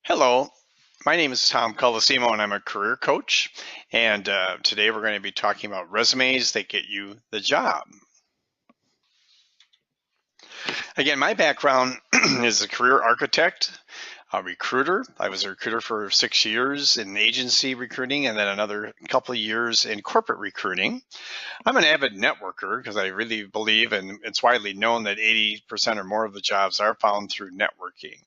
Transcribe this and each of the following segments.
Hello, my name is Tom Colosimo and I'm a career coach. And today we're going to be talking about resumes that get you the job. Again, my background is a career architect, a recruiter. I was a recruiter for 6 years in agency recruiting and then another couple of years in corporate recruiting. I'm an avid networker because I really believe, and it's widely known, that 80% or more of the jobs are found through networking.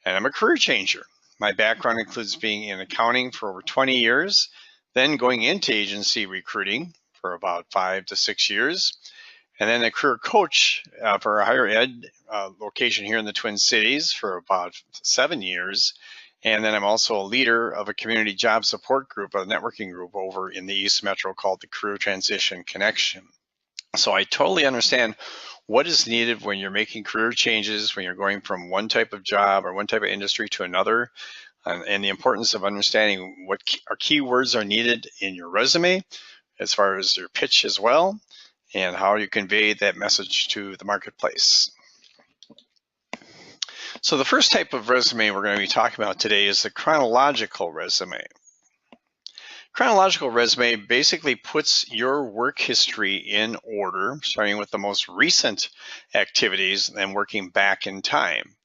And I'm a career changer. My background includes being in accounting for over 20 years, then going into agency recruiting for about 5 to 6 years, and then a career coach for a higher ed location here in the Twin Cities for about 7 years. And then I'm also a leader of a community job support group, a networking group over in the East Metro called the Career Transition Connection. So I totally understand what is needed when you're making career changes, when you're going from one type of job or one type of industry to another, and the importance of understanding what keywords are needed in your resume, as far as your pitch as well, and how you convey that message to the marketplace. So the first type of resume we're going to be talking about today is the chronological resume. Chronological resume basically puts your work history in order, starting with the most recent activities and working back in time.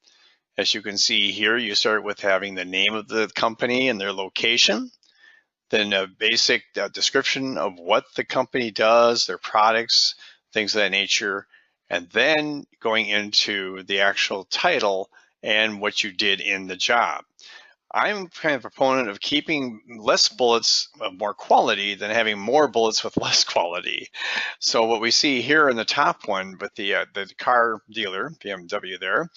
As you can see here, you start with having the name of the company and their location, then a basic description of what the company does, their products, things of that nature, and then going into the actual title and what you did in the job. I'm kind of a proponent of keeping less bullets of more quality than having more bullets with less quality. So what we see here in the top one with the car dealer, BMW there,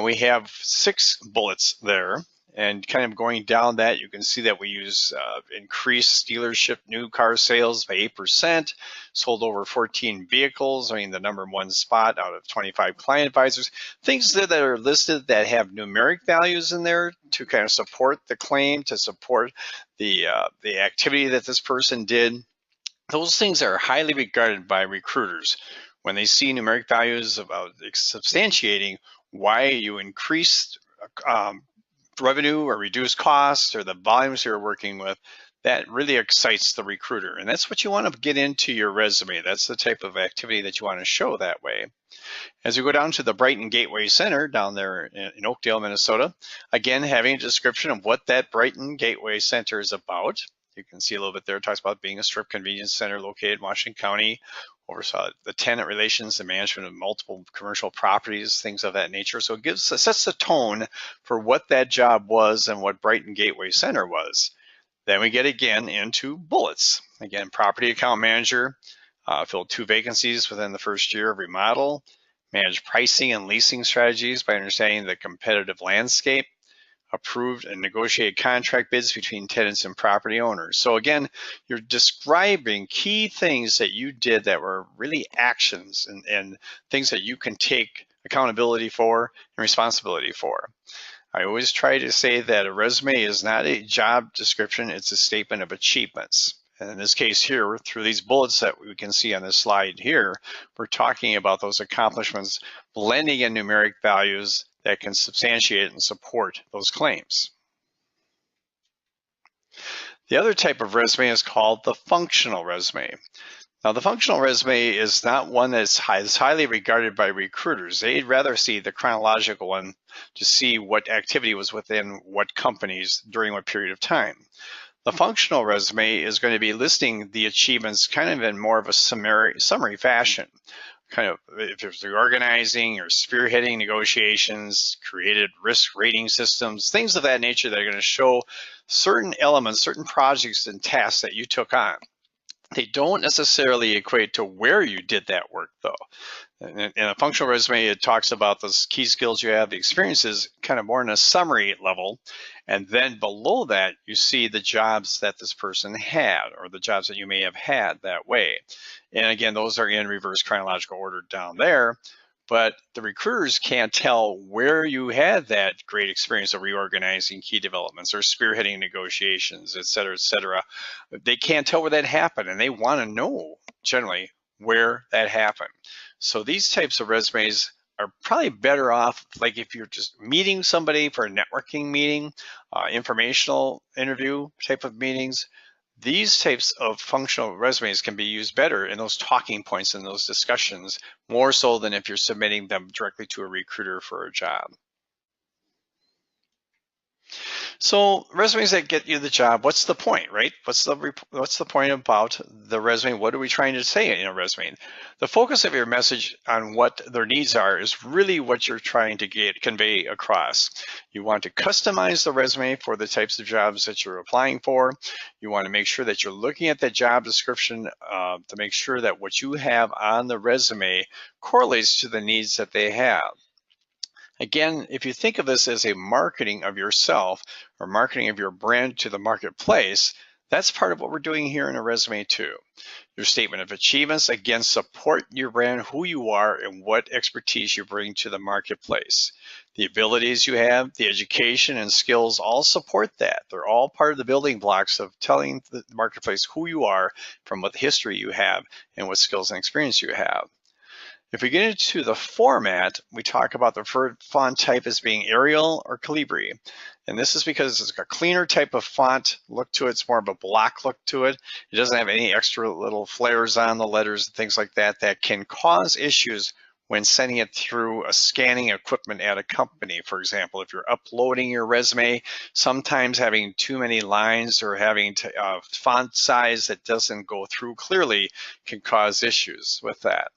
we have 6 bullets there. And kind of going down that, you can see that we use increased dealership new car sales by 8%, sold over 14 vehicles, I mean the #1 spot out of 25 client advisors. Things that are listed that have numeric values in there to kind of support the claim, to support the activity that this person did. Those things are highly regarded by recruiters when they see numeric values about substantiating why you increased revenue or reduce costs or the volumes you're working with. That really excites the recruiter. And that's what you want to get into your resume. That's the type of activity that you want to show that way. As we go down to the Brighton Gateway Center down there in Oakdale, Minnesota, again, having a description of what that Brighton Gateway Center is about. You can see a little bit there. It talks about being a strip convenience center located in Washington County, oversaw the tenant relations and management of multiple commercial properties, things of that nature. So it sets the tone for what that job was and what Brighton Gateway Center was. Then we get again into bullets. Again, property account manager, filled 2 vacancies within the first year of remodel, manage pricing and leasing strategies by understanding the competitive landscape, approved and negotiated contract bids between tenants and property owners. So again, you're describing key things that you did that were really actions and things that you can take accountability for and responsibility for. I always try to say that a resume is not a job description, it's a statement of achievements. And in this case here, through these bullets that we can see on this slide here, we're talking about those accomplishments, blending in numeric values that can substantiate and support those claims. The other type of resume is called the functional resume. Now, the functional resume is not one that's highly regarded by recruiters. They'd rather see the chronological one to see what activity was within what companies during what period of time. The functional resume is going to be listing the achievements kind of in more of a summary fashion. Kind of if it's organizing or spearheading negotiations, created risk rating systems, things of that nature that are going to show certain elements, certain projects and tasks that you took on. They don't necessarily equate to where you did that work though. In a functional resume, it talks about those key skills you have, the experiences, kind of more in a summary level. And then below that, you see the jobs that this person had or the jobs that you may have had that way. And again, those are in reverse chronological order down there. But the recruiters can't tell where you had that great experience of reorganizing key developments or spearheading negotiations, et cetera, et cetera. They can't tell where that happened, and they want to know generally where that happened. So these types of resumes are probably better off, like if you're just meeting somebody for a networking meeting, informational interview type of meetings. These types of functional resumes can be used better in those talking points and those discussions, more so than if you're submitting them directly to a recruiter for a job. So resumes that get you the job, what's the point, right? What's the point about the resume? What are we trying to say in a resume? The focus of your message on what their needs are is really what you're trying to convey across. You want to customize the resume for the types of jobs that you're applying for. You want to make sure that you're looking at that job description to make sure that what you have on the resume correlates to the needs that they have. Again, if you think of this as a marketing of yourself or marketing of your brand to the marketplace, that's part of what we're doing here in a resume too. Your statement of achievements, again, support your brand, who you are, and what expertise you bring to the marketplace. The abilities you have, the education and skills all support that. They're all part of the building blocks of telling the marketplace who you are from what history you have and what skills and experience you have. If we get into the format, we talk about the preferred font type as being Arial or Calibri. And this is because it's a cleaner type of font look to it. It's more of a block look to it. It doesn't have any extra little flares on the letters and things like that that can cause issues when sending it through a scanning equipment at a company. For example, if you're uploading your resume, sometimes having too many lines or having font size that doesn't go through clearly can cause issues with that.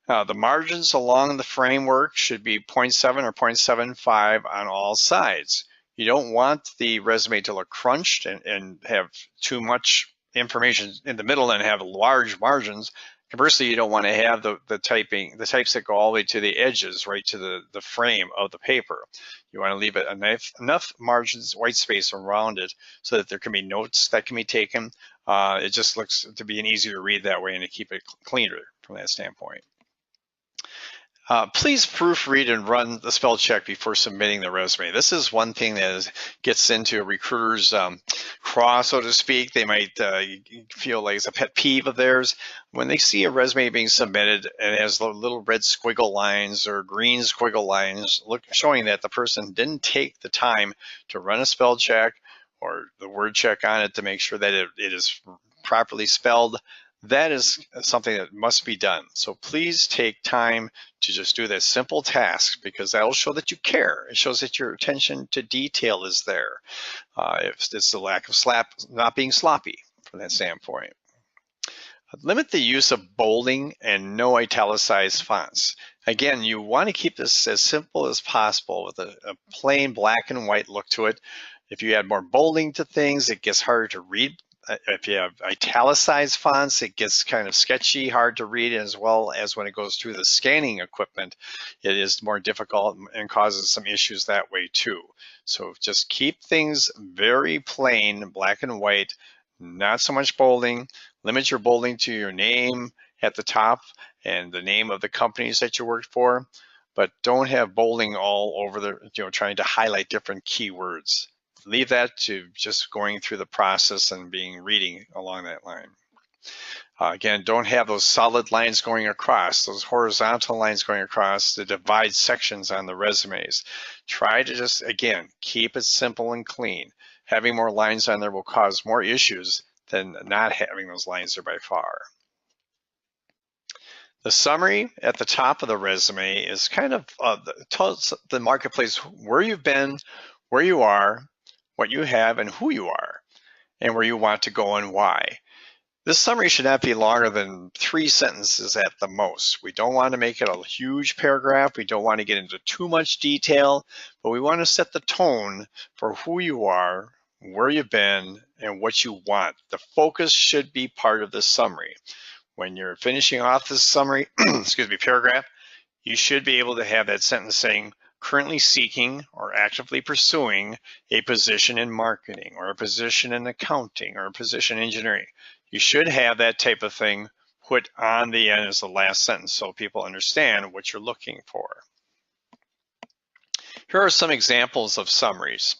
The margins along the framework should be 0.7 or 0.75 on all sides. You don't want the resume to look crunched and have too much information in the middle and have large margins. Conversely, you don't want to have the types that go all the way to the edges, right to the frame of the paper. You want to leave it enough margins, white space around it, so that there can be notes that can be taken. It just looks to be an easier to read that way and to keep it cleaner from that standpoint. Please proofread and run the spell check before submitting the resume. This is one thing that gets into a recruiter's craw, so to speak. They might feel like it's a pet peeve of theirs. When they see a resume being submitted and it has little red squiggle lines or green squiggle lines showing that the person didn't take the time to run a spell check or the word check on it to make sure that it is properly spelled, that is something that must be done. So please take time to just do that simple task, because that will show that you care. It shows that your attention to detail is there. If it's the lack of not being sloppy from that standpoint. Limit the use of bolding and no italicized fonts. Again, you want to keep this as simple as possible with a plain black and white look to it. If you add more bolding to things, it gets harder to read. If you have italicized fonts, it gets kind of sketchy, hard to read, as well as when it goes through the scanning equipment, it is more difficult and causes some issues that way too. So just keep things very plain, black and white, not so much bolding. Limit your bolding to your name at the top and the name of the companies that you worked for, but don't have bolding all over trying to highlight different keywords. Leave that to just going through the process and reading along that line. Again, don't have those solid lines going across, those horizontal lines going across to divide sections on the resumes. Try to just, again, keep it simple and clean. Having more lines on there will cause more issues than not having those lines there by far. The summary at the top of the resume is kind of tells the marketplace where you've been, where you are, what you have, and who you are, and where you want to go and why. This summary should not be longer than 3 sentences at the most. We don't want to make it a huge paragraph. We don't want to get into too much detail, but we want to set the tone for who you are, where you've been, and what you want. The focus should be part of this summary. When you're finishing off this summary, paragraph, you should be able to have that sentence saying, currently seeking or actively pursuing a position in marketing or a position in accounting or a position in engineering. You should have that type of thing put on the end as the last sentence so people understand what you're looking for. Here are some examples of summaries.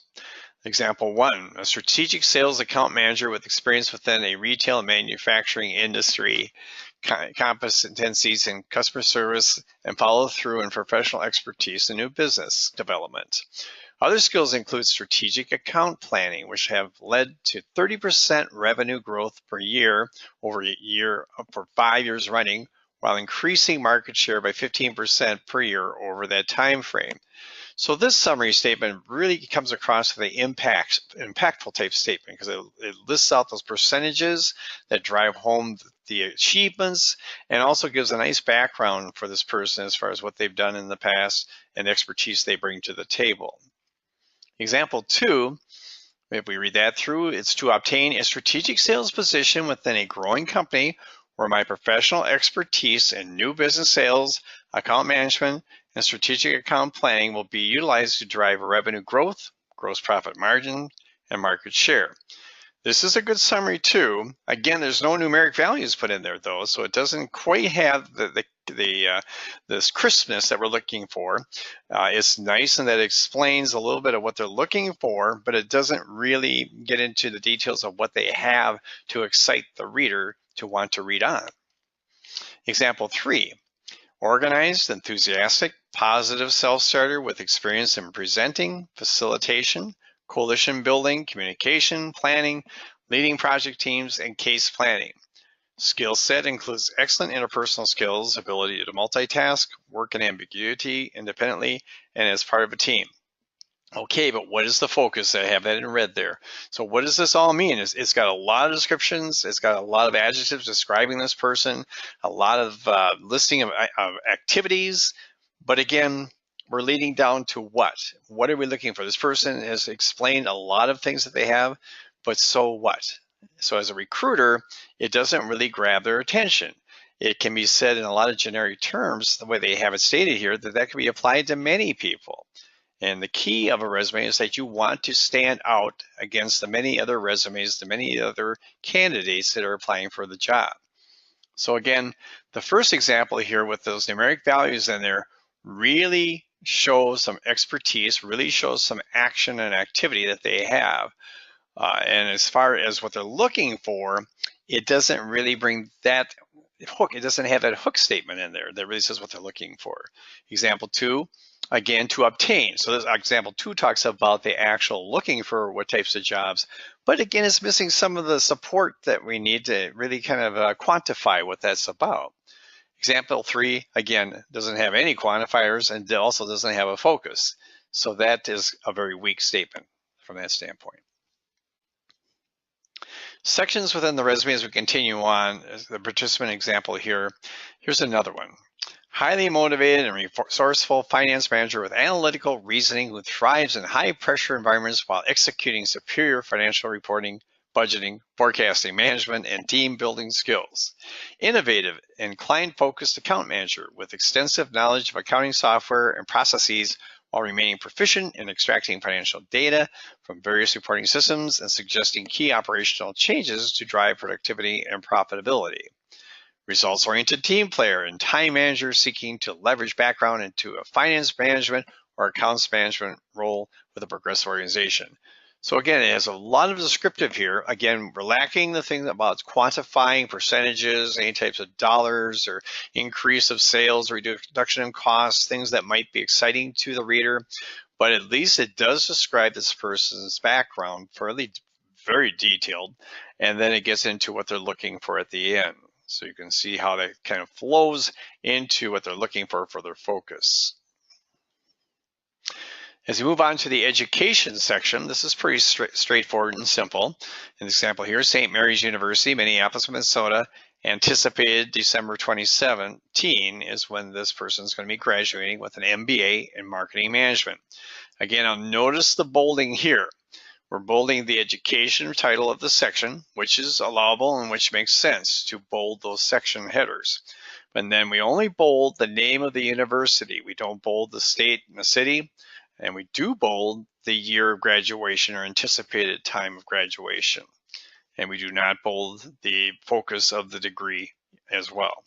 Example 1, a strategic sales account manager with experience within a retail and manufacturing industry competencies in customer service and follow through and professional expertise in new business development. Other skills include strategic account planning, which have led to 30% revenue growth per year over a year for 5 years running, while increasing market share by 15% per year over that time frame. So this summary statement really comes across as the impactful type statement, because it lists out those percentages that drive home the achievements, and also gives a nice background for this person as far as what they've done in the past and the expertise they bring to the table. Example 2, if we read that through, it's to obtain a strategic sales position within a growing company where my professional expertise in new business sales, account management, and strategic account planning will be utilized to drive revenue growth, gross profit margin, and market share. This is a good summary too. Again, there's no numeric values put in there though, so it doesn't quite have this crispness that we're looking for. It's nice in that it explains a little bit of what they're looking for, but it doesn't really get into the details of what they have to excite the reader to want to read on. Example 3, organized, enthusiastic, positive self-starter with experience in presenting, facilitation, coalition building, communication, planning, leading project teams, and case planning. Skill set includes excellent interpersonal skills, ability to multitask, work in ambiguity independently, and as part of a team. Okay, but what is the focus? I have that in red there. So what does this all mean? It's got a lot of descriptions. It's got a lot of adjectives describing this person, a lot of listing of activities. But again, we're leading down to what? What are we looking for? This person has explained a lot of things that they have, but so what? So as a recruiter, it doesn't really grab their attention. It can be said in a lot of generic terms, the way they have it stated here, that can be applied to many people. And the key of a resume is that you want to stand out against the many other resumes, the many other candidates that are applying for the job. So again, the first example here with those numeric values in there really shows some expertise, really shows some action and activity that they have. And as far as what they're looking for, it doesn't really bring that hook. It doesn't have that hook statement in there that really says what they're looking for. Example 2, again, to obtain. So this example 2 talks about the actual looking for what types of jobs, but again, it's missing some of the support that we need to really kind of quantify what that's about. Example 3, again, doesn't have any quantifiers and also doesn't have a focus. So that is a very weak statement from that standpoint. Sections within the resume as we continue on, the participant example here, here's another one. Highly motivated and resourceful finance manager with analytical reasoning who thrives in high pressure environments while executing superior financial reporting, budgeting, forecasting, management, and team building skills. Innovative and client-focused account manager with extensive knowledge of accounting software and processes while remaining proficient in extracting financial data from various reporting systems and suggesting key operational changes to drive productivity and profitability. Results-oriented team player and time manager seeking to leverage background into a finance management or accounts management role with a progressive organization. So again, it has a lot of descriptive here. Again, we're lacking the thing about quantifying percentages, any types of dollars or increase of sales, reduction in costs, things that might be exciting to the reader. But at least it does describe this person's background fairly, very detailed. And then it gets into what they're looking for at the end. So you can see how that kind of flows into what they're looking for their focus. As we move on to the education section, this is pretty straightforward and simple. An example here, St. Mary's University, Minneapolis, Minnesota, anticipated December 2017 is when this person is going to be graduating with an MBA in marketing management. Again, I'll notice the bolding here. We're bolding the education title of the section, which is allowable and which makes sense to bold those section headers. And then we only bold the name of the university. We don't bold the state and the city. And we do bold the year of graduation or anticipated time of graduation. And we do not bold the focus of the degree as well.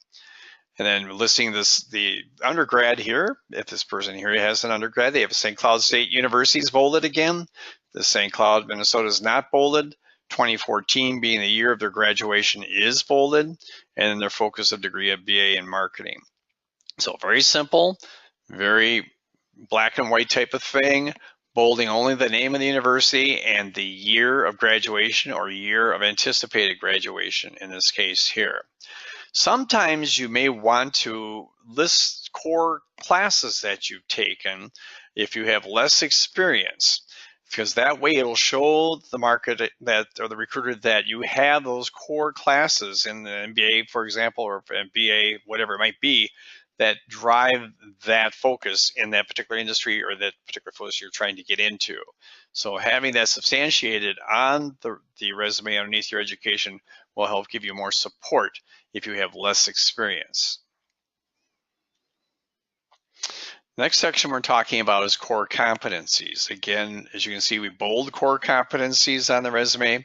And then listing the undergrad here, if this person here has an undergrad, they have St. Cloud State University is bolded again. The St. Cloud, Minnesota is not bolded. 2014 being the year of their graduation is bolded, and then their focus of degree of BA in marketing. So very simple, very black and white type of thing, bolding only the name of the university and the year of graduation or year of anticipated graduation in this case here. Sometimes you may want to list core classes that you've taken if you have less experience, because that way it'll show the market that, or the recruiter, that you have those core classes in the MBA, for example, or BA, whatever it might be, that drive that focus in that particular industry or that particular focus you're trying to get into. So having that substantiated on the resume underneath your education will help give you more support if you have less experience. Next section we're talking about is core competencies. Again, as you can see, we bold core competencies on the resume,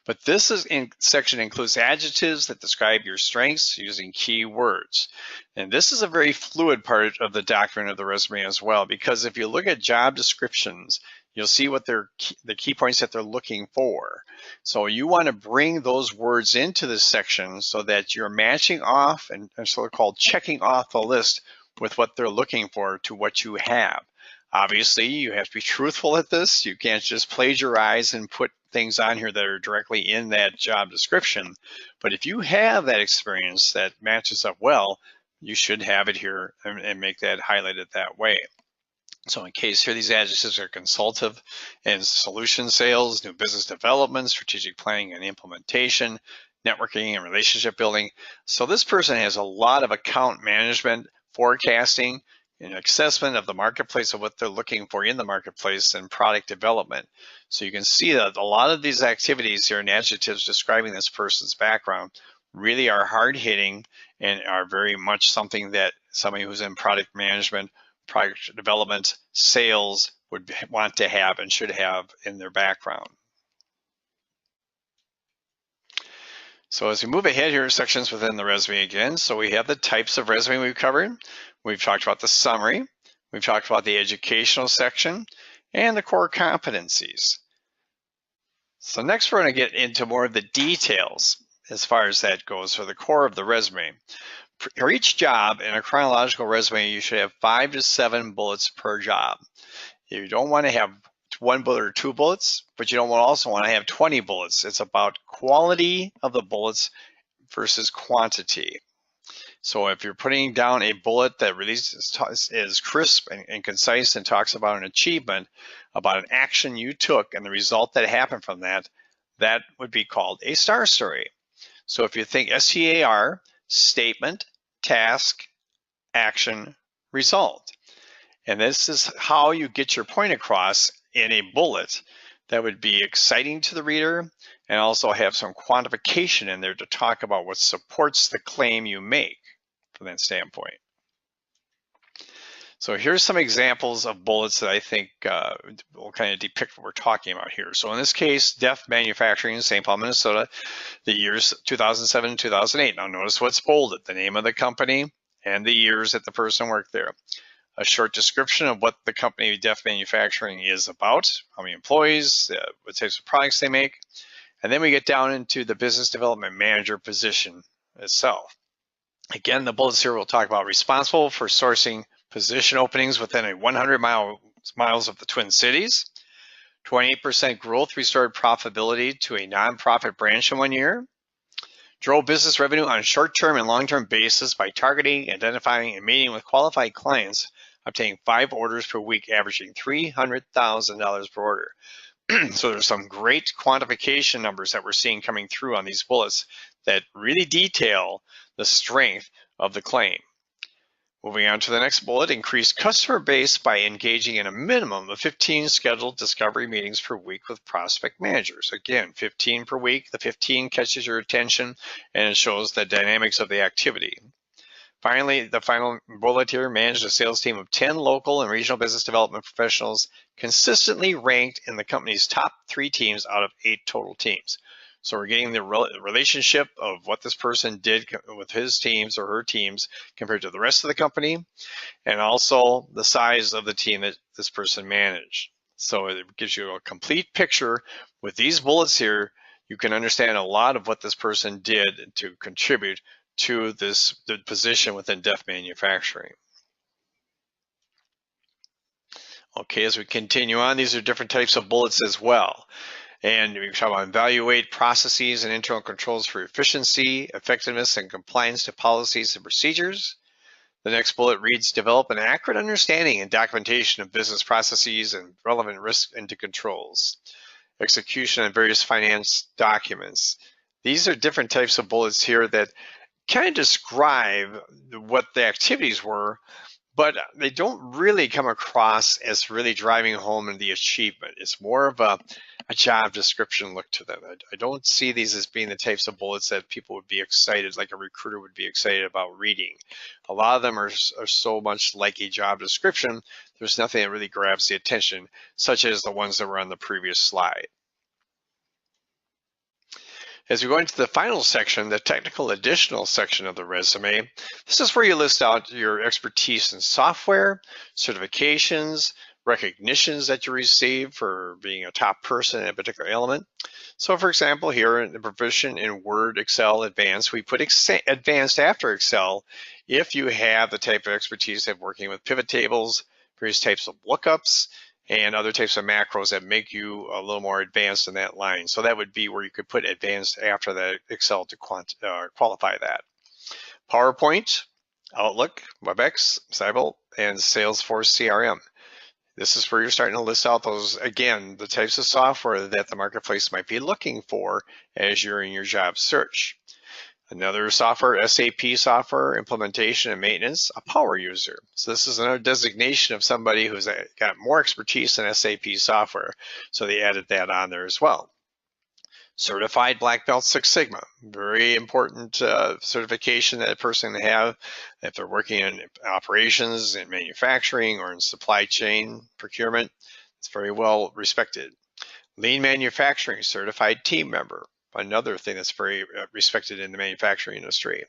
but this section includes adjectives that describe your strengths using key words. And this is a very fluid part of the document of the resume as well, because if you look at job descriptions, you'll see what the key points that they're looking for. So you want to bring those words into this section so that you're matching off and so-called checking off the list with what they're looking for to what you have. Obviously, you have to be truthful at this. You can't just plagiarize and put things on here that are directly in that job description. But if you have that experience that matches up well, you should have it here and make that highlighted that way. So in case here, these adjectives are consultative and solution sales, new business development, strategic planning and implementation, networking and relationship building. So this person has a lot of account management, forecasting, and assessment of the marketplace of what they're looking for in the marketplace, and product development. So you can see that a lot of these activities here and adjectives describing this person's background really are hard-hitting and are very much something that somebody who's in product management, product development, sales would want to have and should have in their background. So as we move ahead here, sections within the resume again. So we have the types of resume we've covered. We've talked about the summary. We've talked about the educational section and the core competencies. So next we're going to get into more of the details as far as that goes for the core of the resume. For each job in a chronological resume, you should have 5 to 7 bullets per job. You don't want to have 1 bullet or 2 bullets, but you don't also want to have 20 bullets. It's about quality of the bullets versus quantity. So if you're putting down a bullet that really is crisp and concise and talks about an achievement, about an action you took and the result that happened from that, that would be called a STAR story. So if you think STAR, statement, task, action, result. And this is how you get your point across in a bullet that would be exciting to the reader and also have some quantification in there to talk about what supports the claim you make from that standpoint. So here's some examples of bullets that I think will kind of depict what we're talking about here. So in this case, Def Manufacturing in St. Paul, Minnesota, the years 2007 and 2008. Now notice what's bolded, the name of the company and the years that the person worked there. A short description of what the company Def Manufacturing is about, how many employees, what types of products they make. And then we get down into the business development manager position itself. Again, the bullets here will talk about responsible for sourcing position openings within a 100 miles of the Twin Cities, 28% growth restored profitability to a nonprofit branch in 1 year, drove business revenue on a short-term and long-term basis by targeting, identifying, and meeting with qualified clients, obtaining 5 orders per week, averaging $300,000 per order. So there's some great quantification numbers that we're seeing coming through on these bullets that really detail the strength of the claim. Moving on to the next bullet, increased customer base by engaging in a minimum of 15 scheduled discovery meetings per week with prospect managers. Again, 15 per week. The 15 catches your attention and it shows the dynamics of the activity. Finally, the final bullet here, managed a sales team of 10 local and regional business development professionals, consistently ranked in the company's top 3 teams out of 8 total teams. So we're getting the relationship of what this person did with his teams or her teams compared to the rest of the company, and also the size of the team that this person managed. So it gives you a complete picture with these bullets here you can understand a lot of what this person did to contribute to the position within DEF manufacturing. Okay, as we continue on, these are different types of bullets as well. And we talk about evaluate processes and internal controls for efficiency, effectiveness, and compliance to policies and procedures. The next bullet reads, develop an accurate understanding and documentation of business processes and relevant risk into controls. Execution of various finance documents. These are different types of bullets here that kind of describe what the activities were, but they don't really come across as really driving home the achievement. It's more of a job description look to them. I don't see these as being the types of bullets that people would be excited, like a recruiter would be excited about reading. A lot of them are so much like a job description, there's nothing that really grabs the attention, such as the ones that were on the previous slide. As we go into the final section, the technical additional section of the resume, this is where you list out your expertise in software, certifications, recognitions that you receive for being a top person in a particular element. So for example, here in the proficient in Word, Excel, Advanced, we put Advanced after Excel if you have the type of expertise of working with pivot tables, various types of lookups, and other types of macros that make you a little more advanced in that line. So that would be where you could put advanced after that Excel to qualify that. PowerPoint, Outlook, WebEx, Cyber, and Salesforce CRM. This is where you're starting to list out those, again, the types of software that the marketplace might be looking for as you're in your job search. Another software, SAP software, implementation and maintenance, a power user. So this is another designation of somebody who's got more expertise in SAP software. So they added that on there as well. Certified Black Belt Six Sigma, very important certification that a person can have if they're working in operations, in manufacturing, or in supply chain procurement. It's very well respected. Lean Manufacturing Certified Team Member, another thing that's very respected in the manufacturing industry.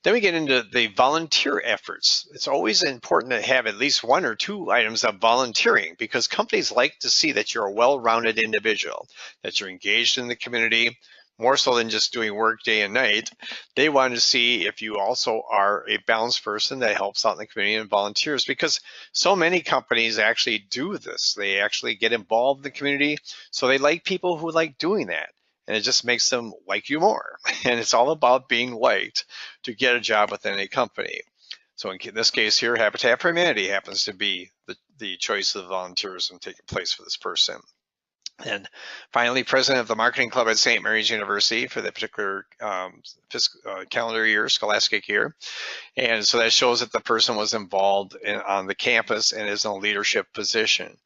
Then we get into the volunteer efforts. It's always important to have at least one or two items of volunteering because companies like to see that you're a well-rounded individual, that you're engaged in the community, more so than just doing work day and night. They want to see if you also are a balanced person that helps out in the community and volunteers, because so many companies actually do this. They actually get involved in the community, so they like people who like doing that. And it just makes them like you more. And it's all about being liked to get a job within a company. So in this case here, Habitat for Humanity happens to be the choice of volunteerism taking place for this person. And finally, president of the marketing club at St. Mary's University for the particular calendar year, scholastic year. And so that shows that the person was involved on the campus and is in a leadership position.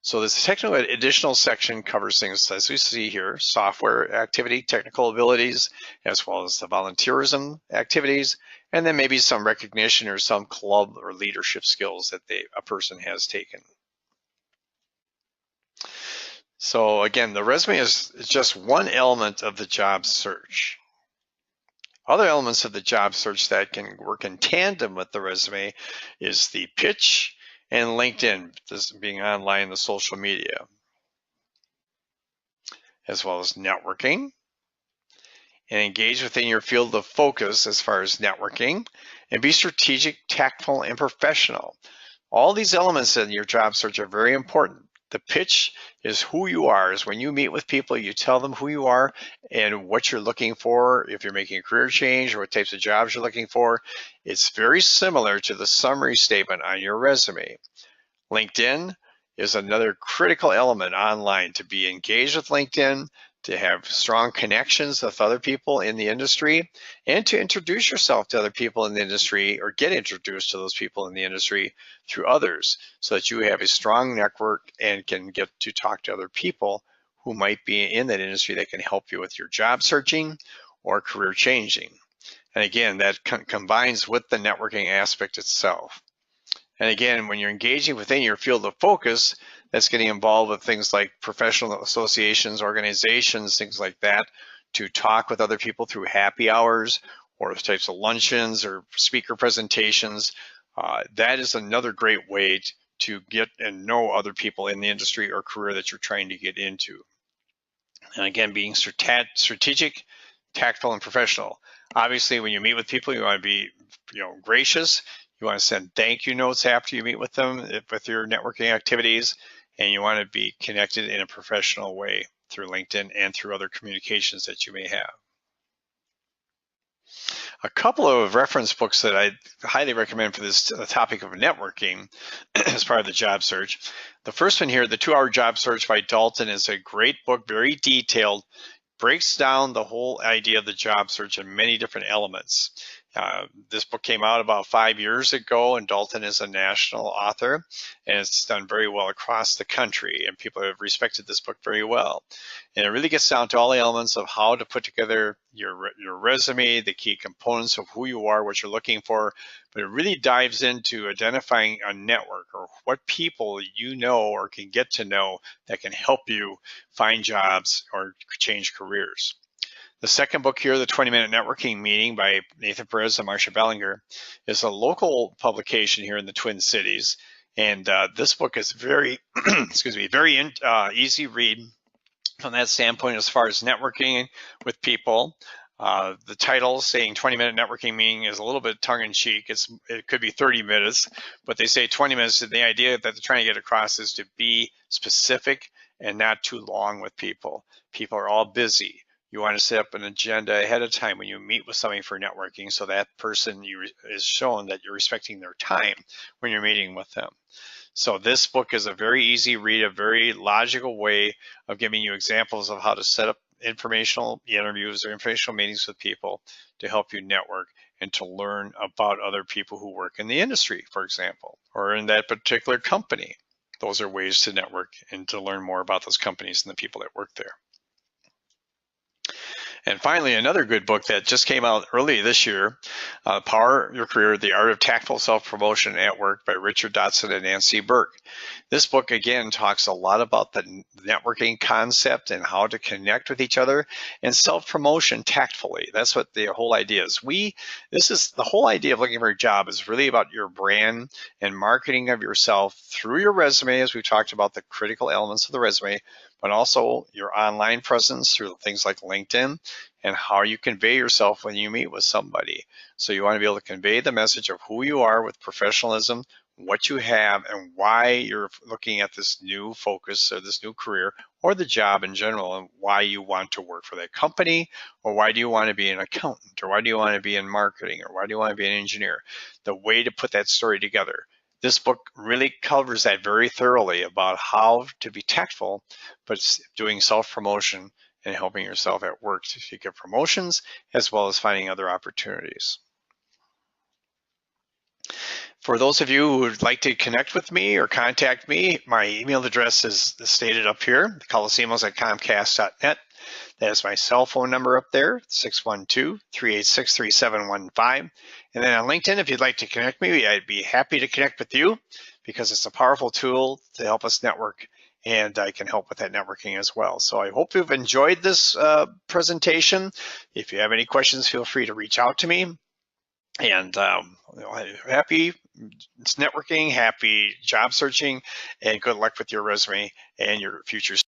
So this technical additional section covers things as we see here, software activity, technical abilities, as well as the volunteerism activities, and then maybe some recognition or some club or leadership skills that a person has taken. So again, the resume is just one element of the job search. Other elements of the job search that can work in tandem with the resume is the pitch and LinkedIn, this being online, the social media, as well as networking, and engage within your field of focus as far as networking, and be strategic, tactful, and professional. All these elements in your job search are very important. The pitch is who you are. Is when you meet with people, you tell them who you are and what you're looking for, if you're making a career change or what types of jobs you're looking for. It's very similar to the summary statement on your resume. LinkedIn is another critical element online. To be engaged with LinkedIn, to have strong connections with other people in the industry, and to introduce yourself to other people in the industry or get introduced to those people in the industry through others so that you have a strong network and can get to talk to other people who might be in that industry that can help you with your job searching or career changing. And again, that combines with the networking aspect itself. And again, when you're engaging within your field of focus, that's getting involved with things like professional associations, organizations, things like that, to talk with other people through happy hours or types of luncheons or speaker presentations. That is another great way to get and know other people in the industry or career that you're trying to get into. And again, being strategic, tactful, and professional. Obviously, when you meet with people, you want to be, gracious. You want to send thank you notes after you meet with them with your networking activities, and you want to be connected in a professional way through LinkedIn and through other communications that you may have. A couple of reference books that I highly recommend for this topic of networking as part of the job search. The first one here, The 2-Hour Job Search by Dalton, is a great book, very detailed, breaks down the whole idea of the job search in many different elements. This book came out about 5 years ago, and Dalton is a national author, and it's done very well across the country, and people have respected this book very well. And it really gets down to all the elements of how to put together your resume, the key components of who you are, what you're looking for, but it really dives into identifying a network or what people you know or can get to know that can help you find jobs or change careers. The second book here, The 20-Minute Networking Meeting by Nathan Perez and Marcia Bellinger, is a local publication here in the Twin Cities. And this book is very, very easy read from that standpoint as far as networking with people. The title saying 20-minute networking meeting is a little bit tongue-in-cheek. It could be 30 minutes, but they say 20 minutes, and the idea that they're trying to get across is to be specific and not too long with people. People are all busy. You want to set up an agenda ahead of time when you meet with somebody for networking, so that person is shown that you're respecting their time when you're meeting with them. So this book is a very easy read, a very logical way of giving you examples of how to set up informational interviews or informational meetings with people to help you network and to learn about other people who work in the industry, for example, or in that particular company. Those are ways to network and to learn more about those companies and the people that work there. And finally, another good book that just came out early this year, Power Your Career, The Art of Tactful Self-Promotion at Work by Richard Dotson and Nancy Burke. This book, again, talks a lot about the networking concept and how to connect with each other and self-promotion tactfully. That's what the whole idea is. This is the whole idea of looking for a job is really about your brand and marketing of yourself through your resume, as we've talked about the critical elements of the resume, but also your online presence through things like LinkedIn and how you convey yourself when you meet with somebody. So you want to be able to convey the message of who you are with professionalism, what you have, and why you're looking at this new focus or this new career or the job in general, and why you want to work for that company, or why do you want to be an accountant, or why do you want to be in marketing, or why do you want to be an engineer. The way to put that story together. This book really covers that very thoroughly about how to be tactful, but doing self-promotion and helping yourself at work to get promotions as well as finding other opportunities. For those of you who would like to connect with me or contact me, my email address is stated up here, colosimos@comcast.net. That is my cell phone number up there, 612-386-3715. And then on LinkedIn, if you'd like to connect me, I'd be happy to connect with you because it's a powerful tool to help us network, and I can help with that networking as well. So I hope you've enjoyed this presentation. If you have any questions, feel free to reach out to me. And happy networking, happy job searching, and good luck with your resume and your future.